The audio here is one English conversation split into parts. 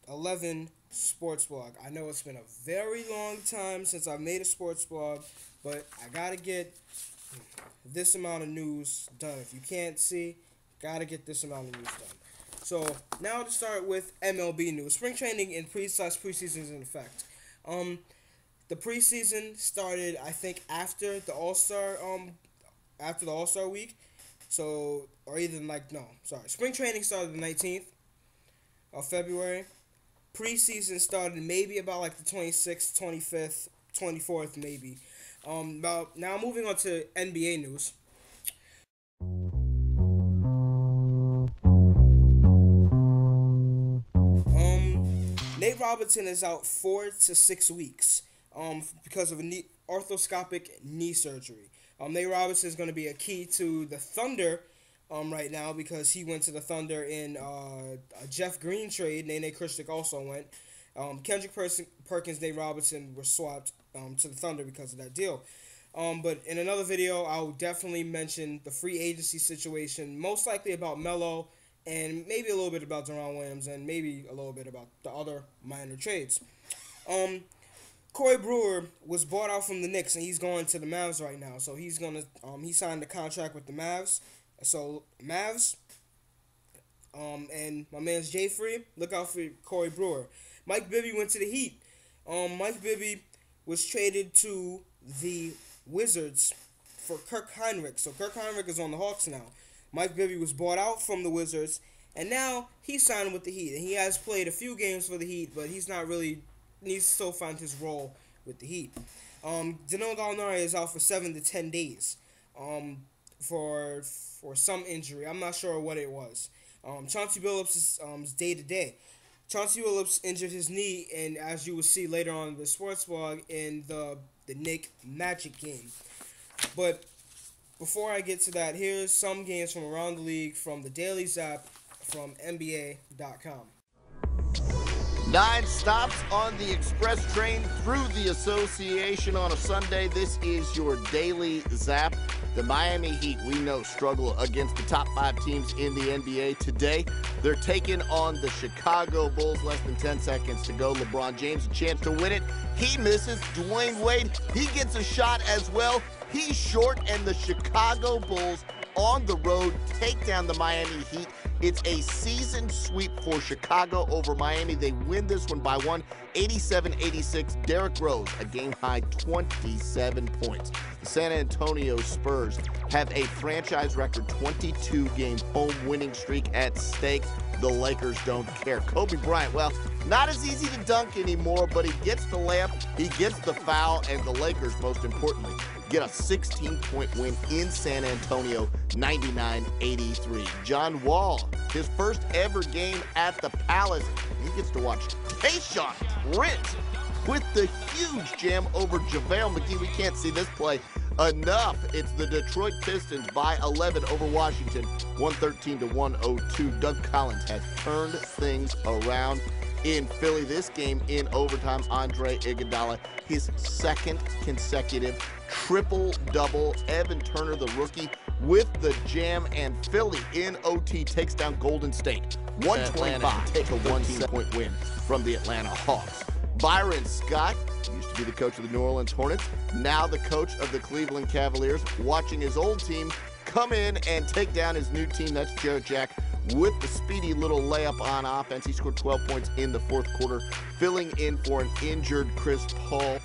7-11 sports blog. I know it's been a very long time since I've made a sports blog, but I gotta get this amount of news done. If you can't see, gotta get this amount of news done. So now to start with MLB news. Spring training and preseason is in effect. The preseason started, I think, after the All-Star week. So, or either spring training started the 19th of February. Preseason started maybe about like the 26th, 25th, 24th maybe. Now moving on to NBA news. Nate Robinson is out 4 to 6 weeks because of arthroscopic knee surgery. Nate Robinson is going to be a key to the Thunder right now because he went to the Thunder in a Jeff Green trade. Nene Krishnik also went. Kendrick Perkins, Nate Robinson were swapped to the Thunder because of that deal. But in another video, I'll definitely mention the free agency situation, most likely about Melo, and maybe a little bit about Deron Williams, and maybe a little bit about the other minor trades. Corey Brewer was bought out from the Knicks, and he's going to the Mavs right now. So he's gonna he signed a contract with the Mavs. So Mavs, and my man's Jay Free, look out for Corey Brewer. Mike Bibby went to the Heat. Mike Bibby was traded to the Wizards for Kirk Heinrich. So Kirk Heinrich is on the Hawks now. Mike Bibby was bought out from the Wizards, and now he's signed with the Heat. And he has played a few games for the Heat, but he's not really, needs to still find his role with the Heat. Danilo Gallinari is out for 7 to 10 days for some injury. I'm not sure what it was. Chauncey Billups is day to day. Chauncey Billups injured his knee, and as you will see later on in the sports blog, in the Knick Magic game. But before I get to that, here's some games from around the league from the Daily Zap from NBA.com. 9 stops on the express train through the association on a Sunday. This is your Daily Zap. The Miami Heat, we know, struggle against the top 5 teams in the NBA today. They're taking on the Chicago Bulls. Less than 10 seconds to go. LeBron James, a chance to win it. He misses. Dwayne Wade, he gets a shot as well. He's short, and the Chicago Bulls on the road take down the Miami Heat. It's a season sweep for Chicago over Miami. They win this one by 1, 87-86. Derrick Rose, a game-high 27 points. The San Antonio Spurs have a franchise record 22-game home winning streak at stake. The Lakers don't care. Kobe Bryant, well, not as easy to dunk anymore, but he gets the layup, he gets the foul, and the Lakers, most importantly, get a 16-point win in San Antonio, 99-83. John Wall, his first ever game at the Palace. He gets to watch Tayshaun Prince with the huge jam over JaVale McGee. We can't see this play enough. It's the Detroit Pistons by 11 over Washington, 113-102. Doug Collins has turned things around in Philly. This game in overtime, Andre Iguodala, his second consecutive triple-double. Evan Turner, the rookie, with the jam, and Philly in OT takes down Golden State. 125, take a 1-point win from the Atlanta Hawks. Byron Scott used to be the coach of the New Orleans Hornets, now the coach of the Cleveland Cavaliers, watching his old team come in and take down his new team. That's Joe Jack with the speedy little layup on offense. He scored 12 points in the fourth quarter, filling in for an injured Chris Paul.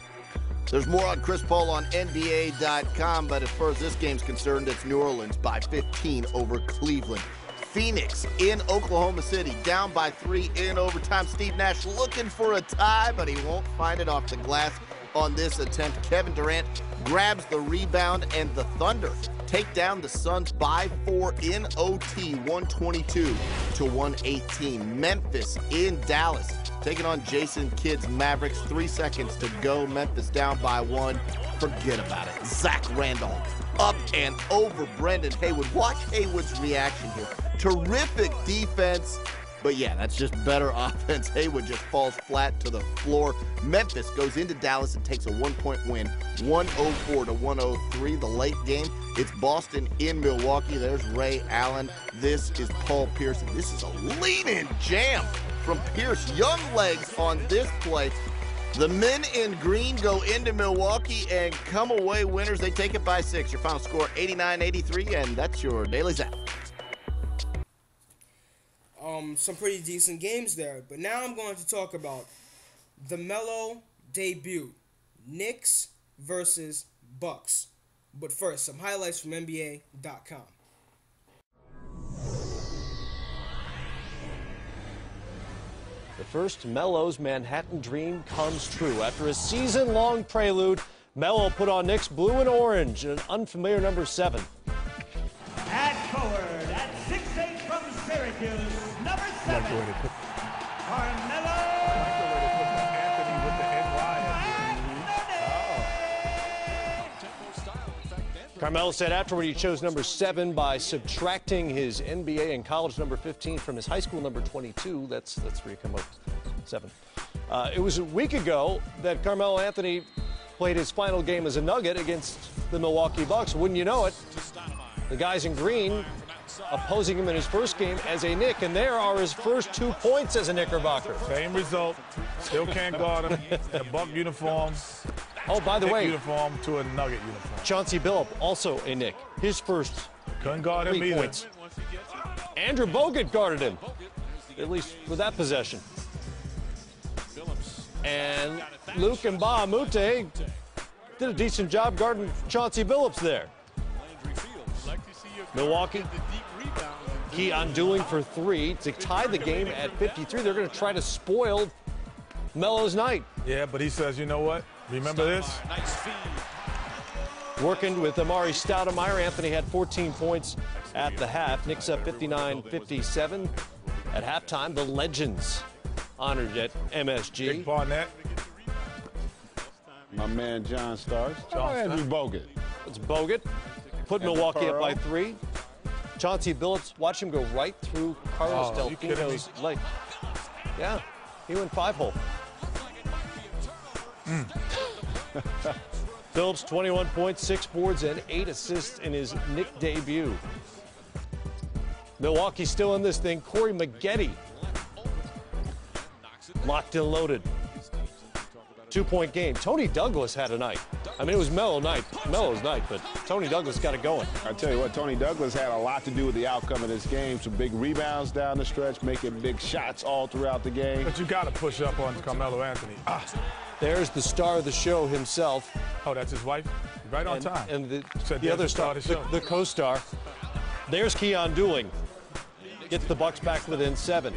There's more on Chris Paul on NBA.com, but as far as this game's concerned, it's New Orleans by 15 over Cleveland. Phoenix in Oklahoma City, down by 3 in overtime. Steve Nash looking for a tie, but he won't find it off the glass on this attempt. Kevin Durant grabs the rebound, and the Thunder take down the Suns by 4 in OT, 122-118. Memphis in Dallas, taking on Jason Kidd's Mavericks. 3 seconds to go. Memphis down by 1. Forget about it. Zach Randolph up and over Brendan Haywood. Watch Haywood's reaction here. Terrific defense. But yeah, that's just better offense. Haywood just falls flat to the floor. Memphis goes into Dallas and takes a 1-point win, 104-103. The late game, it's Boston in Milwaukee. There's Ray Allen. This is Paul Pierce. This is a lean-in jam from Pierce. Young legs on this play. The men in green go into Milwaukee and come away winners. They take it by 6. Your final score, 89-83, and that's your Daily Zap. Some pretty decent games there. But now I'm going to talk about the Melo debut. Knicks versus Bucks. But first, some highlights from NBA.com. The first Melo's Manhattan dream comes true. After a season-long prelude, Melo put on Knicks blue and orange, an unfamiliar number 7. At forward, at 6'8" from Syracuse, number 7, Carmelo Anthony. Carmelo said afterward he chose number 7 by subtracting his NBA and college number 15 from his high school number 22. That's where you come up with 7. It was a week ago that Carmelo Anthony played his final game as a Nugget against the Milwaukee Bucks. Wouldn't you know it, the guys in green opposing him in his first game as a Knick, and there are his first 2 points as a Knickerbocker. Same result. Still can't guard him. A Buck uniform. Oh, by the way, uniform to a Nugget uniform. Chauncey Billups, also a Knick. His first Couldn't guard him 3 either. points. Andrew Bogut guarded him, at least with that possession. And Luke Mbah-a-Moute did a decent job guarding Chauncey Billups there. Milwaukee, key on doing for 3 to tie the game at 53. They're going to try to spoil Melo's night. Yeah, but he says, you know what? Remember this? Working with Amari Stoudemire, Anthony had 14 points at the half. Knicks up 59-57. At halftime, the Legends honored at MSG. Big Barnett. My man John Starks. Andrew Bogut. It's Bogut. Put Milwaukee up by 3. Chauncey Billups, watch him go right through Carlos Delfino's leg. Yeah, he went 5-hole. Billups, 21 points, 6 boards, and 8 assists in his Knick debut. Milwaukee still in this thing. Corey Maggette, locked and loaded. 2-point game. Tony Douglas had a night. I mean, it was Melo's night, but Tony Douglas got it going. I tell you what, Tony Douglas had a lot to do with the outcome of this game. Some big rebounds down the stretch, making big shots all throughout the game. But you got to push up on Carmelo Anthony. There's the star of the show himself. Oh, that's his wife? Right on time. And Said the there's other the star, of the show. the co-star. There's Keon Dooling. Gets the Bucks back within 7.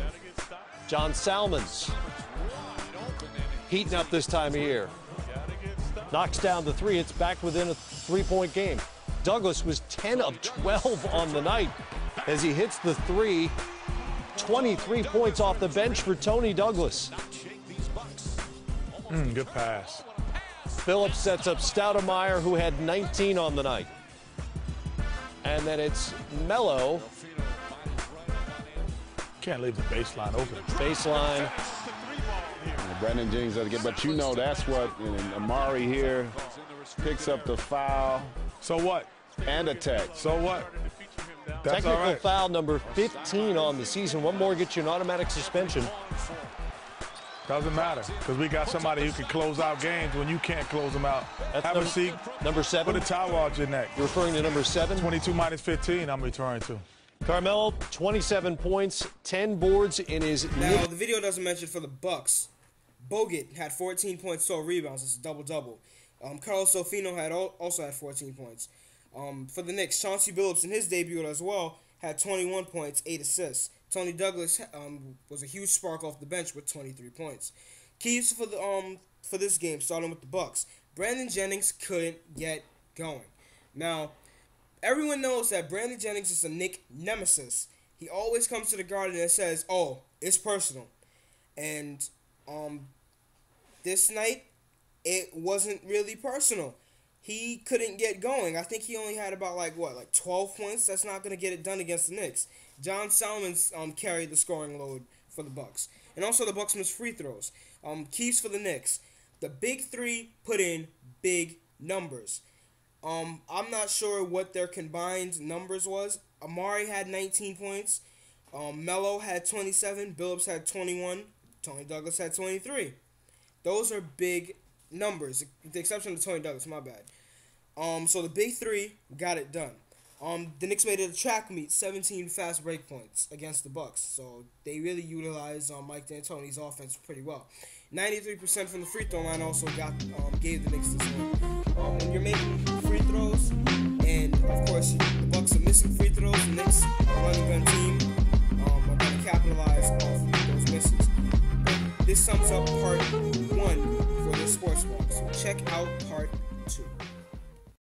John Salmons heating up this time of year. Knocks down the 3. It's back within a 3-point game. Douglas was 10 of 12 on the night as he hits the 3. 23 points off the bench for Tony Douglas. Good pass. Billups sets up Stoudemire, who had 19 on the night. And then it's Melo. Can't leave the baseline open. Baseline. Brandon Jennings doesn't get, but you know that's what, and Amari here picks up the foul. So what? And a tech. So what? That's Technical all right. foul number 15 on the season. One more gets you an automatic suspension. Doesn't matter, because we got somebody who can close out games when you can't close them out. That's Have a seat. Number 7. Put a towel on your neck. You're referring to number 7? 22 minus 15 I'm referring to. Carmelo, 27 points, 10 boards in his... Now, the video doesn't mention for the Bucks. Bogut had 14 points, 12 rebounds. It's a double-double. Carlos Delfino also had 14 points. For the Knicks, Chauncey Billups in his debut as well had 21 points, 8 assists. Tony Douglas was a huge spark off the bench with 23 points. Keys for this game, starting with the Bucks. Brandon Jennings couldn't get going. Now, everyone knows that Brandon Jennings is a Knick nemesis. He always comes to the Garden and says, "Oh, it's personal." And this night, it wasn't really personal. He couldn't get going. I think he only had about, 12 points. That's not going to get it done against the Knicks. John Salmons carried the scoring load for the Bucks. And also the Bucks missed free throws. Keys for the Knicks. The big three put in big numbers. I'm not sure what their combined numbers was. Amari had 19 points. Melo had 27. Billups had 21. Tony Douglas had 23. Those are big numbers, with the exception of Tony Douglas, my bad. So the big three got it done. The Knicks made it a track meet, 17 fast break points against the Bucks. So they really utilized Mike D'Antoni's offense pretty well. 93% from the free throw line also gave the Knicks this win. When you're making free throws, and of course the Bucks are missing free throws, the Knicks, a running gun team, are going to capitalize off those misses. But this sums up part 1 for this sports walk. So check out part 2.